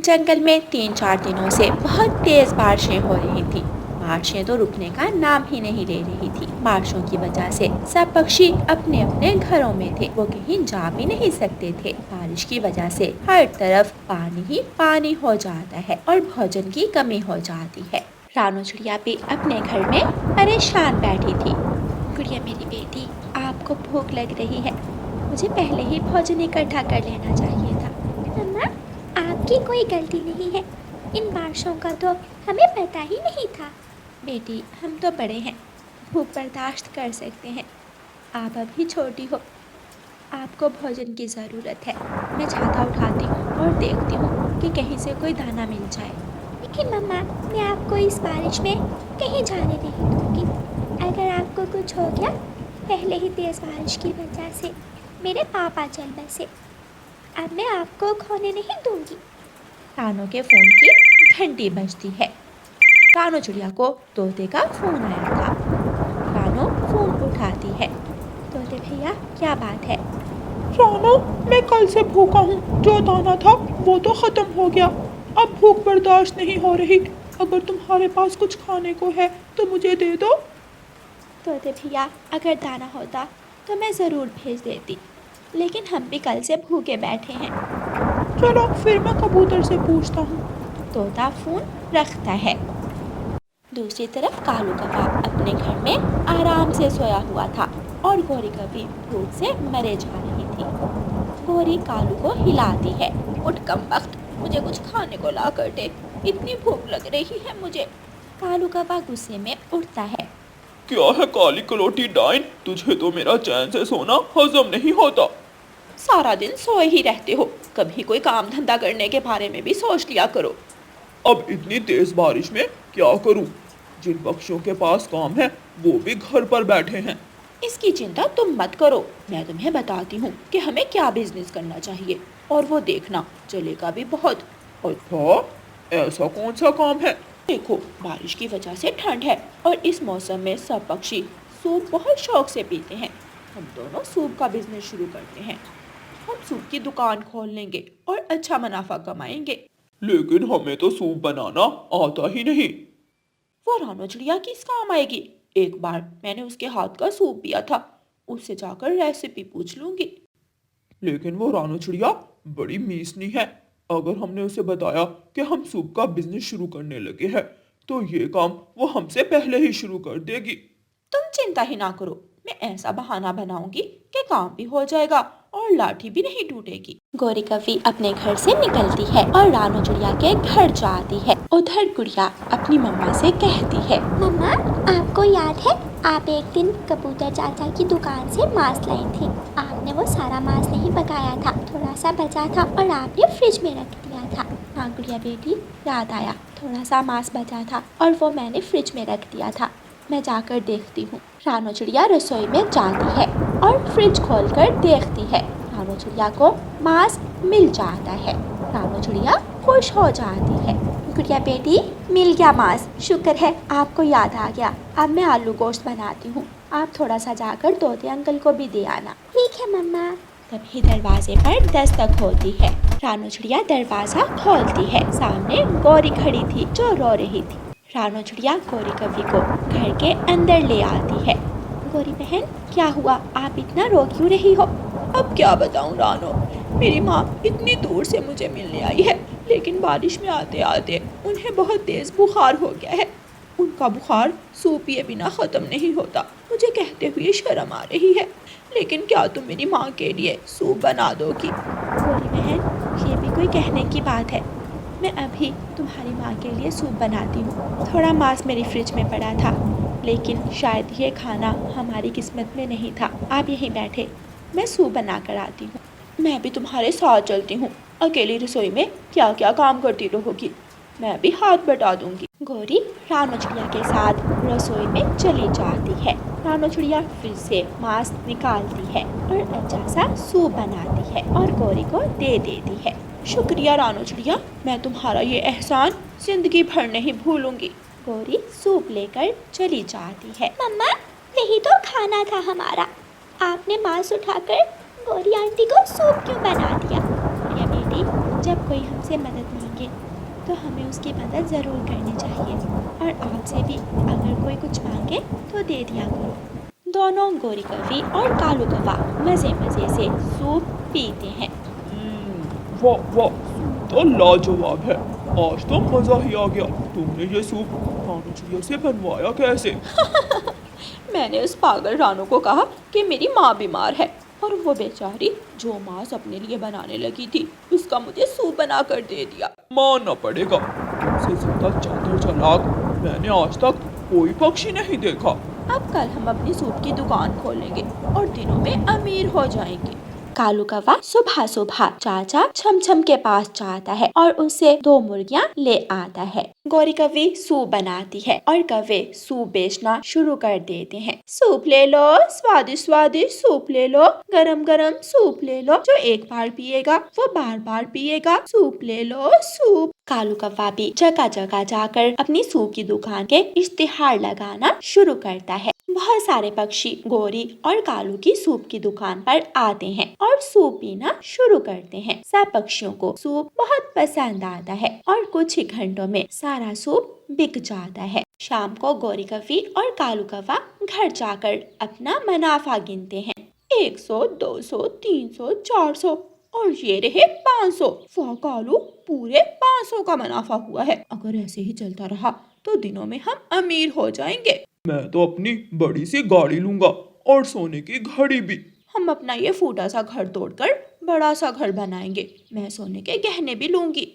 जंगल में 3-4 दिनों से बहुत तेज बारिशें हो रही थी। बारिशें तो रुकने का नाम ही नहीं ले रही थी। बारिशों की वजह से सब पक्षी अपने अपने घरों में थे, वो कहीं जा भी नहीं सकते थे। बारिश की वजह से हर तरफ पानी ही पानी हो जाता है और भोजन की कमी हो जाती है। रानू चिड़िया भी अपने घर में परेशान बैठी थी। गुड़िया मेरी बेटी, आपको भूख लग रही है, मुझे पहले ही भोजन इकट्ठा कर लेना चाहिए था। मम्मा, आपकी कोई गलती नहीं है। इन बारिशों का तो हमें पता ही नहीं था। बेटी, हम तो बड़े हैं, भूख बर्दाश्त कर सकते हैं। आप अभी छोटी हो, आपको भोजन की ज़रूरत है। मैं छाता उठाती हूँ और देखती हूँ कि कहीं से कोई दाना मिल जाए। लेकिन मम्मा, मैं आपको इस बारिश में कहीं जाने नहीं दूँगी। अगर आपको कुछ हो गया, पहले ही तेज़ बारिश की वजह से मेरे पापा चल बसे। अब मैं आपको खोने नहीं दूँगी। रानू के फ़ोन की घंटी बजती है। रानू चिड़िया को तोते का फ़ोन आया था। रानू फ़ोन उठाती है। तोते भैया, क्या बात है? रानू, मैं कल से भूखा हूँ। जो दाना था वो तो ख़त्म हो गया। अब भूख बर्दाश्त नहीं हो रही। अगर तुम्हारे पास कुछ खाने को है तो मुझे दे दो। तोते भैया, अगर दाना होता तो मैं ज़रूर भेज देती, लेकिन हम भी कल से भूखे बैठे हैं। चलो फिर मैं कबूतर से पूछता हूँ। तोता फ़ोन रखता है। दूसरी तरफ कालू कौवा अपने घर में आराम से सोया हुआ था और गोरी कभी भूख से मरे जा रही थी। गोरी कालू को हिलाती है। उठ कमबख्त, मुझे कुछ खाने को ला कर दे, इतनी भूख लग रही है मुझे। कालू कौवा गुस्से में उठता है। क्या है काली कलोटी डाइन, तुझे तो मेरा चैन से सोना हजम नहीं होता। सारा दिन सोए ही रहते हो, कभी कोई काम धंधा करने के बारे में भी सोच लिया करो। अब इतनी तेज बारिश में क्या करूं? जिन पक्षियों के पास काम है वो भी घर पर बैठे हैं। इसकी चिंता तुम मत करो, मैं तुम्हें बताती हूँ कि हमें क्या बिजनेस करना चाहिए, और वो देखना चलेगा भी बहुत। अच्छा, ऐसा कौन सा काम है? देखो, बारिश की वजह से ठंड है और इस मौसम में सब पक्षी सूप बहुत शौक से पीते हैं। हम दोनों सूप का बिजनेस शुरू करते हैं। हम सूप की दुकान खोल लेंगे और अच्छा मुनाफा कमाएंगे। लेकिन हमें तो सूप बनाना आता ही नहीं। वो रानू चिड़िया किस काम आएगी? एक बार मैंने उसके हाथ का सूप पिया था, उससे जाकर रेसिपी पूछ लूंगी। लेकिन वो रानू चिड़िया बड़ी मीसनी है। अगर हमने उसे बताया कि हम सूप का बिजनेस शुरू करने लगे हैं तो ये काम वो हमसे पहले ही शुरू कर देगी। तुम चिंता ही ना करो, मैं ऐसा बहाना बनाऊंगी कि काम भी हो जाएगा और लाठी भी नहीं टूटेगी। गौरी कवि अपने घर से निकलती है और रानू चिड़िया के घर जाती है। उधर गुड़िया अपनी मम्मा से कहती है, मम्मा, आपको याद है आप एक दिन कबूतर चाचा की दुकान से मांस लाई थी। आपने वो सारा मांस नहीं पकाया था, थोड़ा सा बचा था और आपने फ्रिज में रख दिया था। हाँ गुड़िया बेटी, याद आया, थोड़ा सा मांस बचा था और वो मैंने फ्रिज में रख दिया था। मैं जाकर देखती हूँ। रानू चिड़िया रसोई में जाती है और फ्रिज खोलकर देखती है। रानू चिड़िया को मांस मिल जाता है। रानू चिड़िया खुश हो जाती है। गुड़िया बेटी, मिल गया मांस, शुक्र है आपको याद आ गया। अब मैं आलू गोश्त बनाती हूँ, आप थोड़ा सा जाकर तोते अंकल को भी दे आना। ठीक है मम्मा। तभी दरवाजे पर दस्तक होती है। रानू चिड़िया दरवाजा खोलती है। सामने गौरी खड़ी थी जो रो रही थी। रानू चिड़िया गौरी कवि को घर के अंदर ले आती है। गौरी बहन, क्या हुआ, आप इतना रो क्यों रही हो? अब क्या बताऊं रानो, मेरी माँ इतनी दूर से मुझे मिलने आई है, लेकिन बारिश में आते आते उन्हें बहुत तेज बुखार हो गया है। उनका बुखार सूप पिए बिना ख़त्म नहीं होता। मुझे कहते हुए शर्म आ रही है, लेकिन क्या तुम मेरी माँ के लिए सूप बना दोगी? गौरी बहन, ये भी कोई कहने की बात है? मैं अभी तुम्हारी माँ के लिए सूप बनाती हूँ। थोड़ा मांस मेरी फ्रिज में पड़ा था, लेकिन शायद ये खाना हमारी किस्मत में नहीं था। आप यहीं बैठे, मैं सूप बना कर आती हूँ। मैं भी तुम्हारे साथ चलती हूँ। अकेली रसोई में क्या क्या काम करती रहोगी, मैं भी हाथ बटा दूंगी। गौरी रानू चिड़िया के साथ रसोई में चली जाती है। रानू चिड़िया फिर से मांस निकालती है और अच्छा सा सूप बनाती है और गौरी को दे देती है। शुक्रिया रानू चिड़िया, मैं तुम्हारा ये एहसान जिंदगी भर नहीं भूलूंगी। गौरी सूप लेकर चली जाती है। मम्मा, वही तो खाना था हमारा, आपने मांस उठाकर गौरी आंटी को सूप क्यों बना दिया? गुड़िया बेटी, जब कोई हमसे हमसे मदद मांगे तो हमें उसकी मदद ज़रूर करनी चाहिए, और आपसे भी अगर कोई कुछ मांगे तो दे दिया करो। दोनों गोरी कौवी और कालू कौवा मज़े मज़े से सूप पीते हैं। वाह वाह, सूप तो लाजवाब है। आज तो मज़ा ही आ गया। तुमने ये सूप रानू चिड़िया से बनवाया कैसे? मैंने उस पागल रानू को कहा कि मेरी माँ बीमार है, और वो बेचारी जो मांस अपने लिए बनाने लगी थी उसका मुझे सूप बना कर दे दिया। मानना पड़ेगा, तुमसे ज्यादा चातर चालाक मैंने आज तक कोई पक्षी नहीं देखा। अब कल हम अपनी सूप की दुकान खोलेंगे और दिनों में अमीर हो जाएंगे। कालू कौवा सुबह सुबह चाचा छमछम के पास जाता है और उसे 2 मुर्गियां ले आता है। गोरी कौवी सूप बनाती है और कौवे सूप बेचना शुरू कर देते हैं। सूप ले लो, स्वादिष्ट स्वादिष्ट सूप ले लो, गरम गरम सूप ले लो, जो एक बार पिएगा वो बार बार पिएगा, सूप ले लो सूप। कालू कौवा भी जगह जगह जाकर अपनी सूप की दुकान के इश्तिहार लगाना शुरू करता है। बहुत सारे पक्षी गोरी और कालू की सूप की दुकान पर आते हैं और सूप पीना शुरू करते हैं। सब पक्षियों को सूप बहुत पसंद आता है और कुछ ही घंटों में सारा सूप बिक जाता है। शाम को गोरी कौवी और कालू कौवा घर जाकर अपना मुनाफा गिनते हैं। 100, 200, 300, 400 और ये रहे 500। वाह कालू, पूरे 500 का मुनाफा हुआ है। अगर ऐसे ही चलता रहा तो दिनों में हम अमीर हो जाएंगे। मैं तो अपनी बड़ी सी गाड़ी लूंगा और सोने की घड़ी भी। हम अपना ये फूटा सा घर तोड़कर बड़ा सा घर बनाएंगे। मैं सोने के गहने भी लूंगी।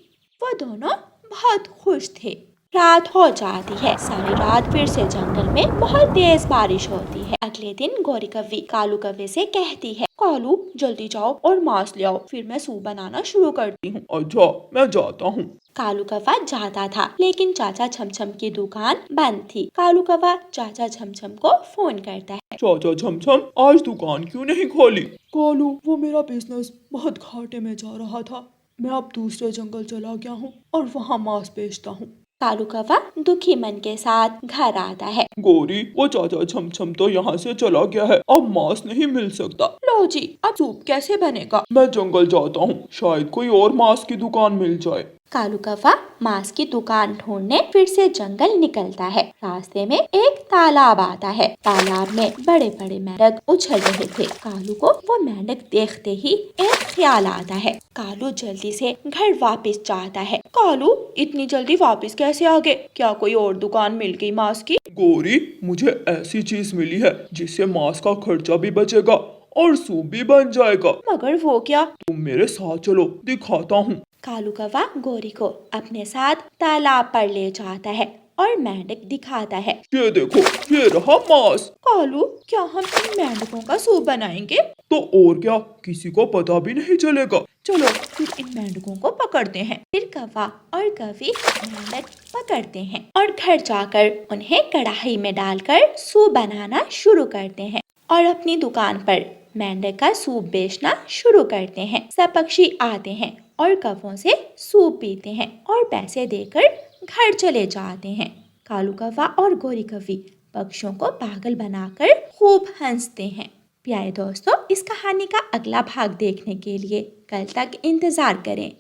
वो दोनों बहुत खुश थे। रात हो जाती है। सारी रात फिर से जंगल में बहुत तेज बारिश होती है। अगले दिन गोरी कौवी कालू कौवे से कहती है, कालू जल्दी जाओ और मांस ले आओ, फिर मैं सूप बनाना शुरू करती हूँ। अच्छा, मैं जाता हूँ। कालू कौवा जाता था, लेकिन चाचा छमछम की दुकान बंद थी। कालू कौवा चाचा छमछम को फोन करता है। चाचा छमछम, आज दुकान क्यों नहीं खोली? कालू, वो मेरा बिजनेस बहुत घाटे में जा रहा था। मैं अब दूसरे जंगल चला गया हूँ और वहाँ मांस बेचता हूँ। कालू कौवा दुखी मन के साथ घर आता है। गोरी, वो चाचा छमछम तो यहाँ से चला गया है, अब मांस नहीं मिल सकता। लो जी, अब सूप कैसे बनेगा? मैं जंगल जाता हूँ, शायद कोई और मांस की दुकान मिल जाए। कालू कौवा मांस की दुकान ढूंढने फिर से जंगल निकलता है। रास्ते में एक तालाब आता है। तालाब में बड़े बड़े मेंढक उछल रहे थे। कालू को वो मेंढक देखते ही एक ख्याल आता है। कालू जल्दी से घर वापस जाता है। कालू, इतनी जल्दी वापस कैसे आ गए? क्या कोई और दुकान मिल गई मांस की? गोरी, मुझे ऐसी चीज मिली है जिससे मांस का खर्चा भी बचेगा और सूप भी बन जाएगा। मगर वो क्या? तुम मेरे साथ चलो, दिखाता हूँ। कालू कौवा गोरी को अपने साथ तालाब पर ले जाता है और मेंढक दिखाता है। ये देखो, ये रहा मांस। कालू, क्या हम इन मेंढकों का सूप बनाएंगे? तो और क्या, किसी को पता भी नहीं चलेगा। चलो फिर इन मेंढकों को पकड़ते हैं। फिर कौवा और कौवी मेंढक पकड़ते हैं और घर जाकर उन्हें कढ़ाई में डालकर सूप बनाना शुरू करते हैं और अपनी दुकान पर मेंढक का सूप बेचना शुरू करते हैं। सब पक्षी आते हैं और कौवों से सूप पीते हैं और पैसे देकर घर चले जाते हैं। कालू कौवा और गोरी कौवी पक्षियों को पागल बनाकर खूब हंसते हैं। प्यारे दोस्तों, इस कहानी का अगला भाग देखने के लिए कल तक इंतज़ार करें।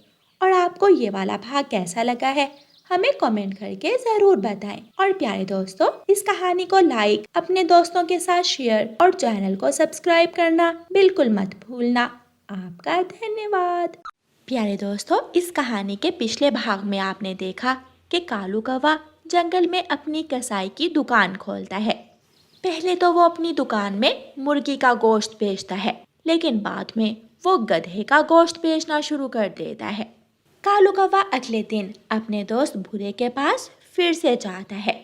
और आपको ये वाला भाग कैसा लगा है हमें कमेंट करके ज़रूर बताएं। और प्यारे दोस्तों, इस कहानी को लाइक, अपने दोस्तों के साथ शेयर और चैनल को सब्सक्राइब करना बिल्कुल मत भूलना। आपका धन्यवाद। प्यारे दोस्तों, इस कहानी के पिछले भाग में आपने देखा कि कालू कौवा जंगल में अपनी कसाई की दुकान खोलता है। पहले तो वो अपनी दुकान में मुर्गी का गोश्त बेचता है, लेकिन बाद में वो गधे का गोश्त बेचना शुरू कर देता है। कालू कौवा अगले दिन अपने दोस्त भूरे के पास फिर से जाता है।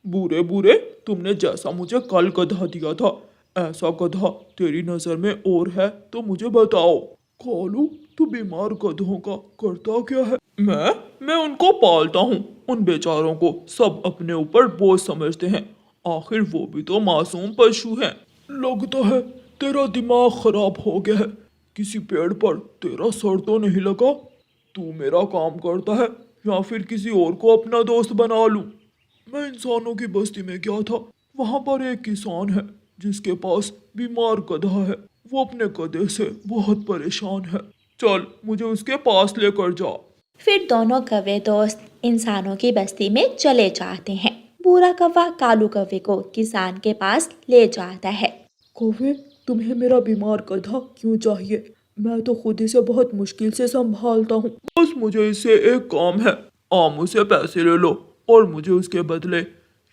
बूरे बूरे, तुमने जैसा मुझे कल गधा दिया था, ऐसा गधा तेरी नजर में और है तो मुझे बताओ। कालू, तू बीमार गधों का करता क्या है? मैं उनको पालता हूँ। उन बेचारों को सब अपने ऊपर बोझ समझते हैं। आखिर वो भी तो मासूम पशु हैं। लगता है तेरा दिमाग खराब हो गया है। किसी पेड़ पर तेरा सर तो नहीं लगा? तू मेरा काम करता है या फिर किसी और को अपना दोस्त बना लूं? मैं इंसानों की बस्ती में गया था। वहां पर एक किसान है जिसके पास बीमार गधा है। वो अपने गधे से बहुत परेशान है। चल, मुझे उसके पास लेकर जा। फिर दोनों कौवे दोस्त इंसानों की बस्ती में चले जाते हैं। बूढ़ा कौवा कालू कौवे को किसान के पास ले जाता है। कौवे, तुम्हें मेरा बीमार गधा क्यों चाहिए? मैं तो खुद इसे बहुत मुश्किल से संभालता हूँ। बस मुझे इससे एक काम है। आप मुझसे पैसे ले लो और मुझे उसके बदले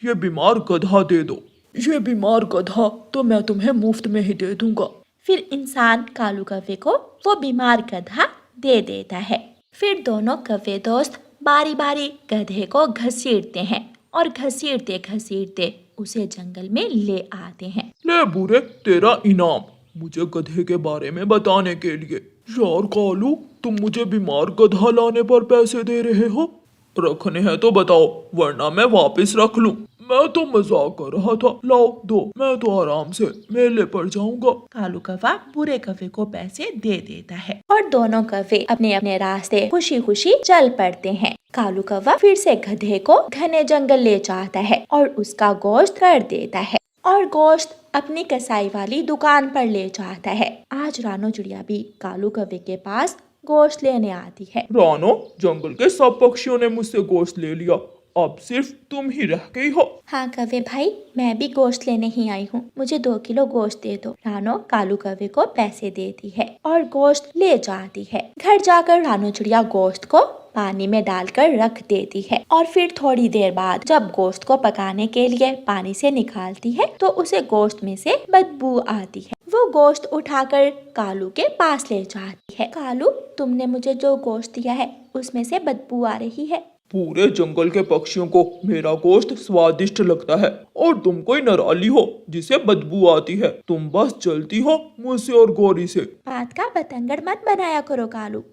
ये बीमार गधा दे दो। ये बीमार गधा तो मैं तुम्हें मुफ्त में ही दे दूंगा। फिर इंसान कालू कौवे को वो बीमार गधा दे देता है। फिर दोनों कौवे दोस्त बारी बारी गधे को घसीटते हैं और घसीटते घसीटते उसे जंगल में ले आते हैं। ले बूढ़े, तेरा इनाम मुझे गधे के बारे में बताने के लिए। यार कालू, तुम मुझे बीमार गधा लाने पर पैसे दे रहे हो? रखने हैं तो बताओ, वरना मैं वापस रख लूं। मैं तो मजाक कर रहा था। लाओ दो, मैं तो आराम से मेले पर जाऊंगा। कालू कौवा बूढ़े कौवे को पैसे दे देता है और दोनों कौवे अपने अपने रास्ते खुशी खुशी चल पड़ते हैं। कालू कौवा फिर से गधे को घने जंगल ले जाता है और उसका गोश्त कर देता है और गोश्त अपनी कसाई वाली दुकान पर ले जाता है। आज रानो चिड़िया भी कालू कौवे के पास गोश्त लेने आती है। रानो, जंगल के सब पक्षियों ने मुझसे गोश्त ले लिया, अब सिर्फ तुम ही रह गई हो। हाँ कौवे भाई, मैं भी गोश्त लेने ही आई हूँ, मुझे 2 किलो गोश्त दे दो। रानो कालू कौवे को पैसे देती है और गोश्त ले जाती है। घर जाकर रानो चिड़िया गोश्त को पानी में डालकर रख देती है और फिर थोड़ी देर बाद जब गोश्त को पकाने के लिए पानी से निकालती है तो उसे गोश्त में से बदबू आती है। वो गोश्त उठाकर कालू के पास ले जाती है। कालू, तुमने मुझे जो गोश्त दिया है उसमें से बदबू आ रही है। पूरे जंगल के पक्षियों को मेरा गोश्त स्वादिष्ट लगता है और तुम कोई नराली हो जिसे बदबू आती है। तुम बस चलती हो मुझसे और गौरी से। बात का बतंगड़ मत बनाया करो कालू।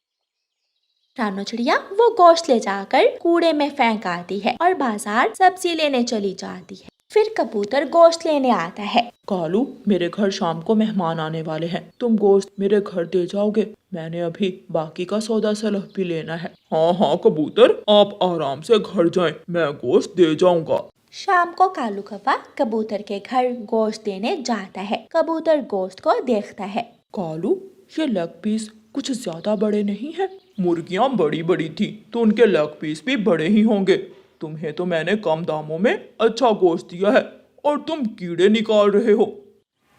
रानो चिड़िया वो गोश्त ले जाकर कूड़े में फेंक आती है और बाजार सब्जी लेने चली जाती है। फिर कबूतर गोश्त लेने आता है। कालू, मेरे घर शाम को मेहमान आने वाले हैं, तुम गोश्त मेरे घर दे जाओगे? मैंने अभी बाकी का सौदा सलह भी लेना है। हाँ हाँ कबूतर, आप आराम से घर जाएं, मैं गोश्त दे जाऊंगा। शाम को कालू कौवा कबूतर के घर गोश्त देने जाता है। कबूतर गोश्त को देखता है। कालू, ये लेग पीस कुछ ज्यादा बड़े नहीं है। मुर्गियां बड़ी बड़ी थी तो उनके लेग पीस भी बड़े ही होंगे। तुम्हें तो मैंने कम दामों में अच्छा गोश्त दिया है और तुम कीड़े निकाल रहे हो।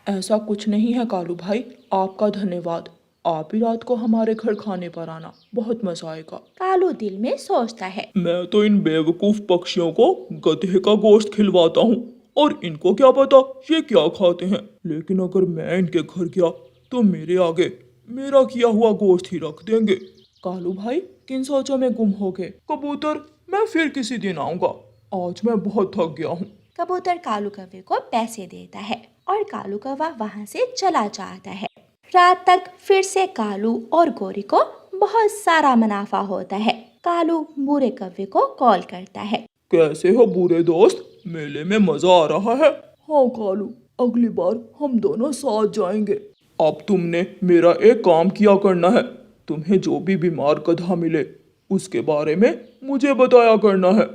ऐसा कुछ नहीं है कालू भाई, आपका धन्यवाद। आप ही रात को हमारे घर खाने पर आना, बहुत मजा आएगा। कालू दिल में सोचता है, मैं तो इन बेवकूफ पक्षियों को गधे का गोश्त खिलवाता हूँ और इनको क्या पता ये क्या खाते हैं। लेकिन अगर मैं इनके घर गया तो मेरे आगे मेरा किया हुआ गोश्त ही रख देंगे। कालू भाई, किन सोचों में गुम हो गए? कबूतर, मैं फिर किसी दिन आऊंगा, आज मैं बहुत थक गया हूँ। कबूतर कालू कौवे को पैसे देता है और कालू कौवा वहाँ से चला जाता है। रात तक फिर से कालू और गौरी को बहुत सारा मुनाफा होता है। कालू बूढ़े कौवे को कॉल करता है। कैसे हो बूढ़े दोस्त, मेले में मजा आ रहा है? हाँ कालू, अगली बार हम दोनों साथ जाएंगे। अब तुमने मेरा एक काम किया करना है। तुम्हें जो भी बीमार गधा मिले उसके बारे में मुझे बताया करना है,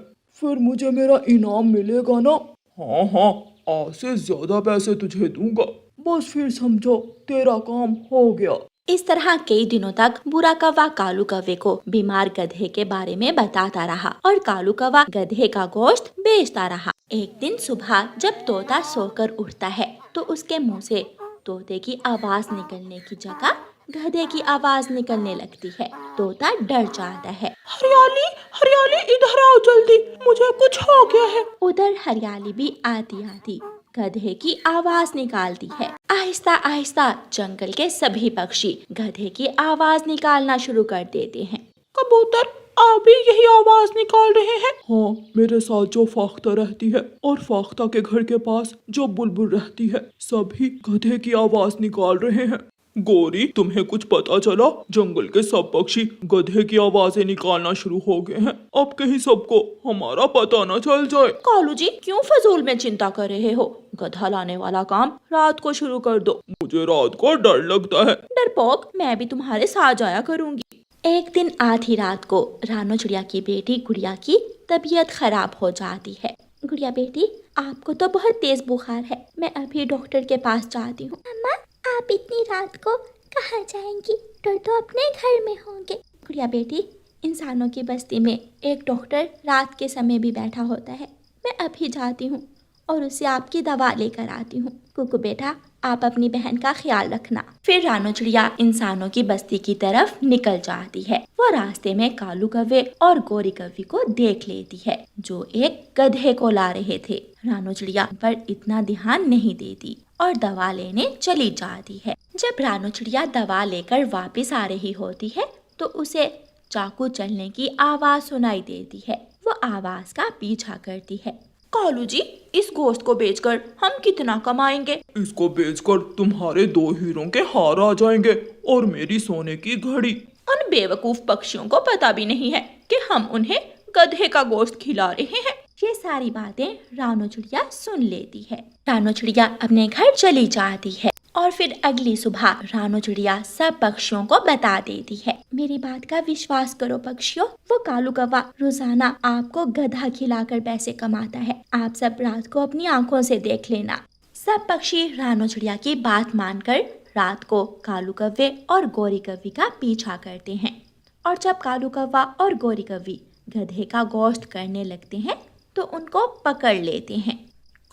फिर मुझे मेरा इनाम मिलेगा ना? हाँ हाँ, आज से ज्यादा पैसे तुझे दूंगा। बस फिर समझो तेरा काम हो गया। इस तरह कई दिनों तक बूढ़ा कौवा कालू कौवे को बीमार गधे के बारे में बताता रहा और कालू कौवा गधे का गोश्त बेचता रहा। एक दिन सुबह जब तोता सोकर उठता है तो उसके मुंह से तोते की आवाज निकलने की जगह गधे की आवाज निकलने लगती है। तोता डर जाता है। हरियाली, हरियाली, इधर आओ जल्दी, मुझे कुछ हो गया है। उधर हरियाली भी आती आती गधे की आवाज निकालती है। आहिस्ता आहिस्ता जंगल के सभी पक्षी गधे की आवाज निकालना शुरू कर देते हैं। कबूतर, आप भी यही आवाज निकाल रहे हैं? हाँ, मेरे साथ जो फाख्ता रहती है और फाख्ता के घर के पास जो बुलबुल रहती है, सभी गधे की आवाज निकाल रहे हैं। गौरी, तुम्हें कुछ पता चला? जंगल के सब पक्षी गधे की आवाजें निकालना शुरू हो गए हैं। अब कहीं सबको हमारा पता न चल जाए। कालू जी, क्यों फजूल में चिंता कर रहे हो? गधा लाने वाला काम रात को शुरू कर दो। मुझे रात को डर लगता है। डरपोक, मैं भी तुम्हारे साथ जाया करूंगी। एक दिन आधी रात को रानो चिड़िया की बेटी गुड़िया की तबीयत खराब हो जाती है। गुड़िया बेटी, आपको तो बहुत तेज बुखार है, मैं अभी डॉक्टर के पास जाती हूँ। अम्मा, आप इतनी रात को कहाँ जाएंगी? डॉक्टर तो अपने घर में होंगे। गुड़िया बेटी, इंसानों की बस्ती में एक डॉक्टर रात के समय भी बैठा होता है। मैं अभी जाती हूँ और उसे आपकी दवा लेकर आती हूँ। कुकू बेटा, आप अपनी बहन का ख्याल रखना। फिर रानो चिड़िया इंसानों की बस्ती की तरफ निकल जाती है। वो रास्ते में कालू कौवे और गोरी कौवी को देख लेती है, जो एक गधे को ला रहे थे। रानो चिड़िया पर इतना ध्यान नहीं देती और दवा लेने चली जाती है। जब रानो चिड़िया दवा लेकर वापस आ रही होती है तो उसे चाकू चलने की आवाज सुनाई देती है। वो आवाज का पीछा करती है। कालू जी, इस गोश्त को बेचकर हम कितना कमाएंगे? इसको बेचकर तुम्हारे 2 हीरों के हार आ जाएंगे और मेरी सोने की घड़ी। उन बेवकूफ पक्षियों को पता भी नहीं है कि हम उन्हें गधे का गोश्त खिला रहे हैं। ये सारी बातें रानो चिड़िया सुन लेती है। रानो चिड़िया अपने घर चली जाती है और फिर अगली सुबह रानो चिड़िया सब पक्षियों को बता देती है। मेरी बात का विश्वास करो पक्षियों, वो कालू कौवा रोजाना आपको गधा खिलाकर पैसे कमाता है। आप सब रात को अपनी आंखों से देख लेना। सब पक्षी रानो चिड़िया की बात मानकर रात को कालू कौवे और गोरी कौवी का पीछा करते हैं। और जब कालू कौवा और गोरी कौवी गधे का गोश्त करने लगते हैं तो उनको पकड़ लेते हैं।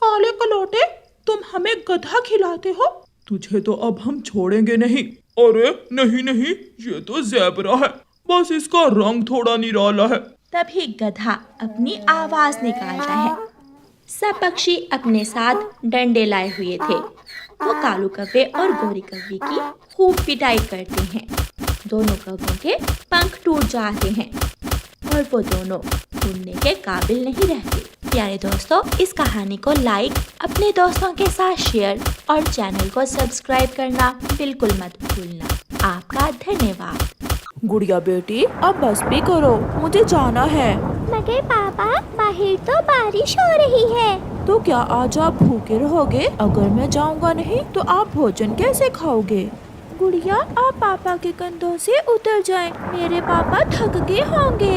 काले कलोटे, तुम हमें गधा खिलाते हो? तुझे तो अब हम छोड़ेंगे नहीं। अरे नहीं नहीं, ये तो ज़ेबरा है, बस इसका रंग थोड़ा निराला है। तभी गधा अपनी आवाज निकालता है। सब पक्षी अपने साथ डंडे लाए हुए थे। वो कालू कौवे और गोरी कौवी की खूब पिटाई करते हैं। दोनों कौवों के पंख टूट जाते हैं और वो दोनों उड़ने के काबिल नहीं रहते। प्यारे दोस्तों, इस कहानी को लाइक, अपने दोस्तों के साथ शेयर और चैनल को सब्सक्राइब करना बिल्कुल मत भूलना। आपका धन्यवाद। गुड़िया बेटी, अब बस भी करो, मुझे जाना है। मगर पापा, बाहर तो बारिश हो रही है। तो क्या आज आप भूखे रहोगे? अगर मैं जाऊंगा नहीं तो आप भोजन कैसे खाओगे? गुड़िया, आप पापा के कंधों से उतर जाएं, मेरे पापा थक गए होंगे।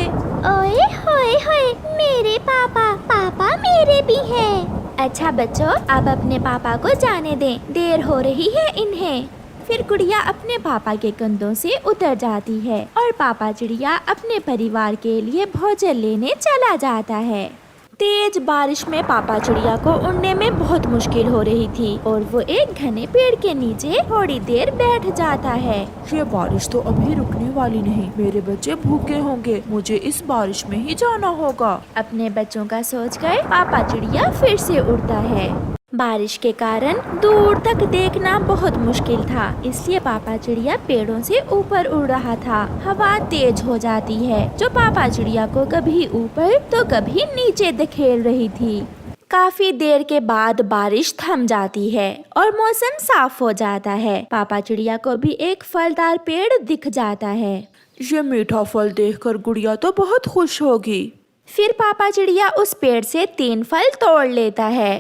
ओए होए होए, मेरे पापा, पापा मेरे भी हैं। अच्छा बच्चों, अब अपने पापा को जाने दें, देर हो रही है इन्हें। फिर गुड़िया अपने पापा के कंधों से उतर जाती है और पापा चिड़िया अपने परिवार के लिए भोजन लेने चला जाता है। तेज बारिश में पापा चिड़िया को उड़ने में बहुत मुश्किल हो रही थी और वो एक घने पेड़ के नीचे थोड़ी देर बैठ जाता है। ये बारिश तो अभी रुकने वाली नहीं, मेरे बच्चे भूखे होंगे, मुझे इस बारिश में ही जाना होगा। अपने बच्चों का सोचकर पापा चिड़िया फिर से उड़ता है। बारिश के कारण दूर तक देखना बहुत मुश्किल था, इसलिए पापा चिड़िया पेड़ों से ऊपर उड़ रहा था। हवा तेज हो जाती है जो पापा चिड़िया को कभी ऊपर तो कभी नीचे धकेल रही थी। काफी देर के बाद बारिश थम जाती है और मौसम साफ हो जाता है। पापा चिड़िया को भी एक फलदार पेड़ दिख जाता है। ये मीठा फल देखकर गुड़िया तो बहुत खुश होगी। फिर पापा चिड़िया उस पेड़ से 3 फल तोड़ लेता है।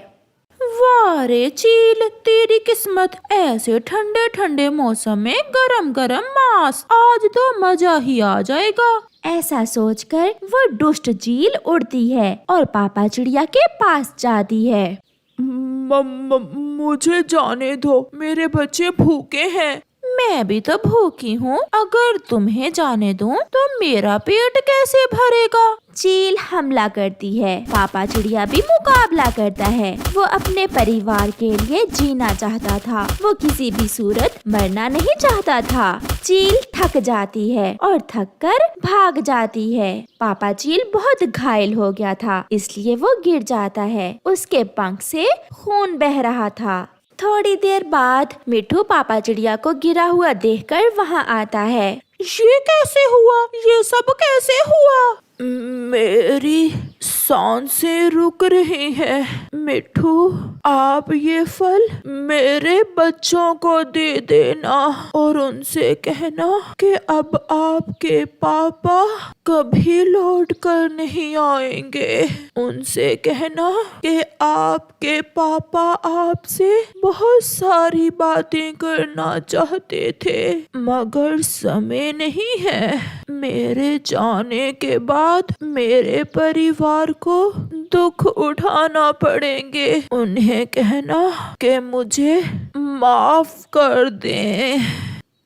वाह रे चील, तेरी किस्मत, ऐसे ठंडे ठंडे मौसम में गरम गरम मांस, आज तो मजा ही आ जाएगा। ऐसा सोचकर वो दुष्ट चील उड़ती है और पापा चिड़िया के पास जाती है। मुझे जाने दो, मेरे बच्चे भूखे हैं। मैं भी तो भूखी हूँ, अगर तुम्हें जाने दूँ तो मेरा पेट कैसे भरेगा? चील हमला करती है। पापा चिड़िया भी मुकाबला करता है। वो अपने परिवार के लिए जीना चाहता था, वो किसी भी सूरत मरना नहीं चाहता था। चील थक जाती है और थक कर भाग जाती है। पापा चील बहुत घायल हो गया था, इसलिए वो गिर जाता है। उसके पंख से खून बह रहा था। थोड़ी देर बाद मिट्ठू पापा चिड़िया को गिरा हुआ देखकर वहाँ आता है। ये कैसे हुआ? ये सब कैसे हुआ? मेरी सांसें रुक रही हैं। मिट्ठू, आप ये फल मेरे बच्चों को दे देना और उनसे कहना कि अब आपके पापा कभी लौट कर नहीं आएंगे। उनसे कहना कि आपके पापा आपसे बहुत सारी बातें करना चाहते थे मगर समय नहीं है। मेरे जाने के बाद मेरे परिवार को दुख उठाना पड़ेंगे। उन्हें कहना कि मुझे माफ कर दें।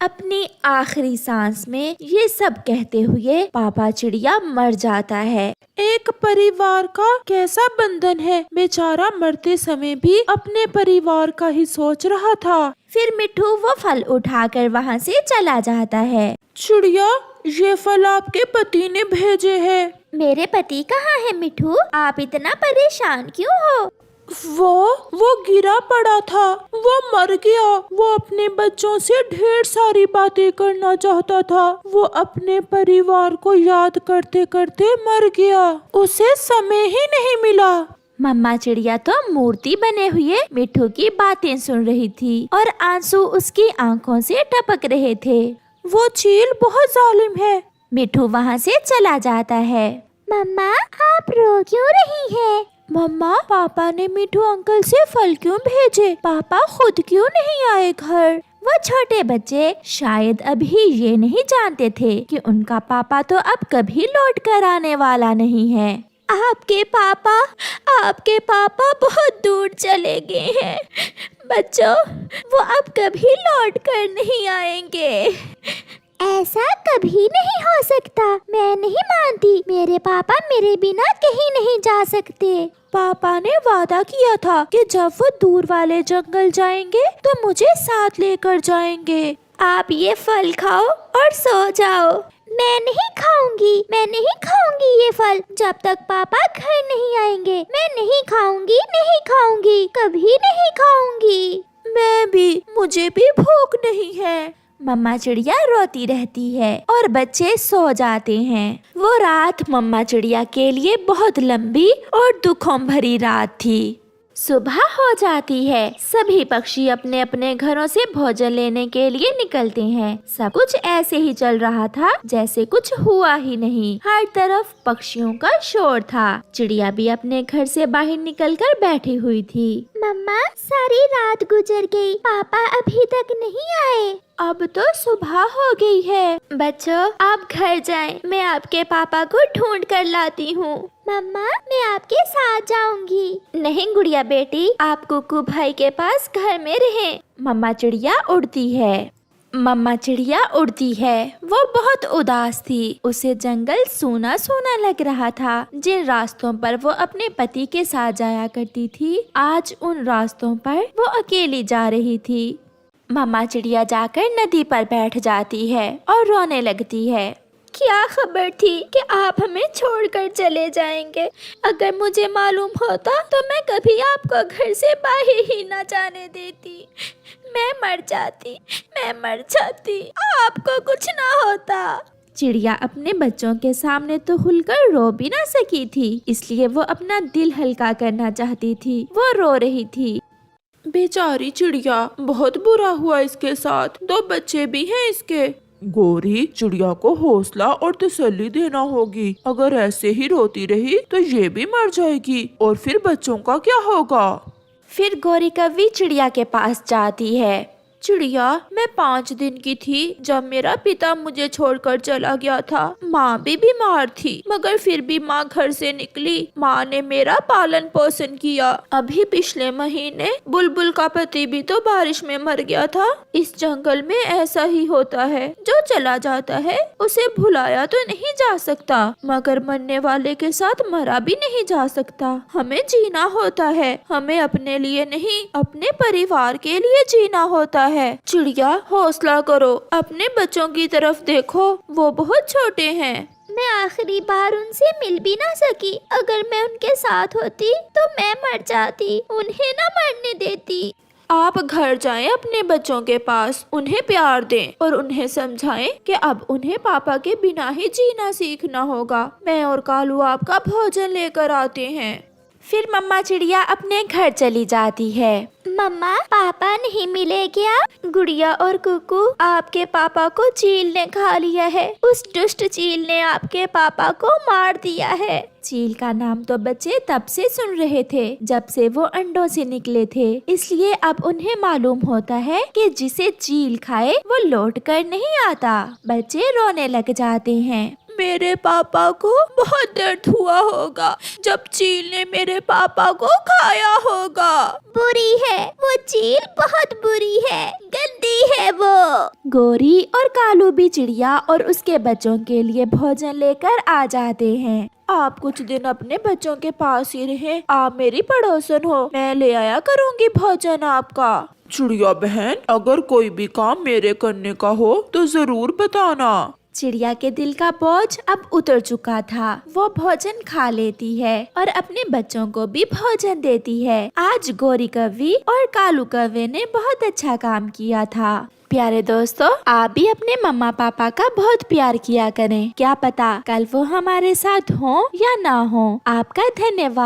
अपनी आखिरी सांस में ये सब कहते हुए पापा चिड़िया मर जाता है। एक परिवार का कैसा बंधन है, बेचारा मरते समय भी अपने परिवार का ही सोच रहा था। फिर मिट्ठू वो फल उठाकर वहाँ से चला जाता है। चिड़िया, ये फल आपके पति ने भेजे हैं। मेरे पति कहाँ है मिठू? आप इतना परेशान क्यों हो? वो गिरा पड़ा था, वो मर गया। वो अपने बच्चों से ढेर सारी बातें करना चाहता था। वो अपने परिवार को याद करते करते मर गया। उसे समय ही नहीं मिला। मम्मा चिड़िया तो मूर्ति बने हुए मिट्ठू की बातें सुन रही थी और आंसू उसकी आंखों से टपक रहे थे। वो चील बहुत जालिम है। मिट्ठू वहाँ से चला जाता है। मम्मा, आप रो क्यों रही हैं? मम्मा, पापा ने मिट्ठू अंकल से फल क्यों भेजे? पापा खुद क्यों नहीं आए घर? वो छोटे बच्चे शायद अभी ये नहीं जानते थे कि उनका पापा तो अब कभी लौट कर आने वाला नहीं है। आपके पापा बहुत दूर चले गए हैं बच्चों, वो अब कभी लौट कर नहीं आएंगे। ऐसा कभी नहीं हो सकता। मैं नहीं मानती। मेरे पापा मेरे बिना कहीं नहीं जा सकते। पापा ने वादा किया था कि जब वो दूर वाले जंगल जाएंगे तो मुझे साथ लेकर जाएंगे। आप ये फल खाओ और सो जाओ। मैं नहीं खाऊंगी ये फल जब तक पापा घर नहीं आएंगे। मैं नहीं खाऊंगी, कभी नहीं खाऊंगी। मैं भी, मुझे भी भूख नहीं है। मम्मा चिड़िया रोती रहती है और बच्चे सो जाते हैं। वो रात मम्मा चिड़िया के लिए बहुत लंबी और दुखों भरी रात थी। सुबह हो जाती है। सभी पक्षी अपने अपने घरों से भोजन लेने के लिए निकलते हैं। सब कुछ ऐसे ही चल रहा था जैसे कुछ हुआ ही नहीं। हर तरफ पक्षियों का शोर था। चिड़िया भी अपने घर से बाहर निकलकर बैठी हुई थी। मम्मा, सारी रात गुजर गई, पापा अभी तक नहीं आए। अब तो सुबह हो गई है। बच्चों, आप घर जाएं, मैं आपके पापा को ढूंढ कर लाती हूँ। मम्मा, मैं आपके साथ जाऊंगी। नहीं गुड़िया बेटी, आप कुकू भाई के पास घर में रहें। मम्मा चिड़िया उड़ती है। वो बहुत उदास थी। उसे जंगल सूना सूना लग रहा था। जिन रास्तों पर वो अपने पति के साथ जाया करती थी, आज उन रास्तों पर वो अकेली जा रही थी। मम्मा चिड़िया जाकर नदी पर बैठ जाती है और रोने लगती है। क्या खबर थी कि आप हमें छोड़कर चले जाएंगे? अगर मुझे मालूम होता तो मैं कभी आपको घर से बाहर ही न जाने देती। मैं मर जाती, आपको कुछ ना होता। चिड़िया अपने बच्चों के सामने तो खुलकर रो भी ना सकी थी, इसलिए वो अपना दिल हल्का करना चाहती थी। वो रो रही थी। बेचारी चिड़िया, बहुत बुरा हुआ इसके साथ। 2 बच्चे भी हैं इसके। गोरी, चिड़िया को हौसला और तसल्ली देना होगी। अगर ऐसे ही रोती रही तो ये भी मर जाएगी और फिर बच्चों का क्या होगा? फिर गोरी कौवी चिड़िया के पास जाती है। चिड़िया, मैं 5 दिन की थी जब मेरा पिता मुझे छोड़कर चला गया था। माँ भी बीमार थी, मगर फिर भी माँ घर से निकली। माँ ने मेरा पालन पोषण किया। अभी पिछले महीने बुलबुल का पति भी तो बारिश में मर गया था। इस जंगल में ऐसा ही होता है, जो चला जाता है उसे भुलाया तो नहीं जा सकता, मगर मरने वाले के साथ मरा भी नहीं जा सकता। हमें जीना होता है। हमें अपने लिए नहीं, अपने परिवार के लिए जीना होता है। चिड़िया, हौसला करो, अपने बच्चों की तरफ देखो, वो बहुत छोटे हैं। मैं आखिरी बार उनसे मिल भी ना सकी। अगर मैं उनके साथ होती तो मैं मर जाती, उन्हें ना मरने देती। आप घर जाएं अपने बच्चों के पास, उन्हें प्यार दें और उन्हें समझाएं कि अब उन्हें पापा के बिना ही जीना सीखना होगा। मैं और कालू आपका भोजन लेकर आते हैं। फिर मम्मा चिड़िया अपने घर चली जाती है। मम्मा, पापा नहीं मिले क्या? गुड़िया और कुकू, आपके पापा को चील ने खा लिया है। उस दुष्ट चील ने आपके पापा को मार दिया है। चील का नाम तो बच्चे तब से सुन रहे थे जब से वो अंडों से निकले थे, इसलिए अब उन्हें मालूम होता है कि जिसे चील खाए वो लौट कर नहीं आता। बच्चे रोने लग जाते हैं। मेरे पापा को बहुत दर्द हुआ होगा जब चील ने मेरे पापा को खाया होगा। बुरी है वो चील, बहुत बुरी है, गंदी है वो। गोरी और कालू भी चिड़िया और उसके बच्चों के लिए भोजन लेकर आ जाते हैं। आप कुछ दिन अपने बच्चों के पास ही रहें। आप मेरी पड़ोसन हो, मैं ले आया करूँगी भोजन आपका। चिड़िया बहन, अगर कोई भी काम मेरे करने का हो तो जरूर बताना। चिड़िया के दिल का बोझ अब उतर चुका था। वो भोजन खा लेती है और अपने बच्चों को भी भोजन देती है। आज गोरी कौवी और कालू कौवे ने बहुत अच्छा काम किया था। प्यारे दोस्तों, आप भी अपने मम्मा पापा का बहुत प्यार किया करें। क्या पता कल वो हमारे साथ हो या ना हो। आपका धन्यवाद।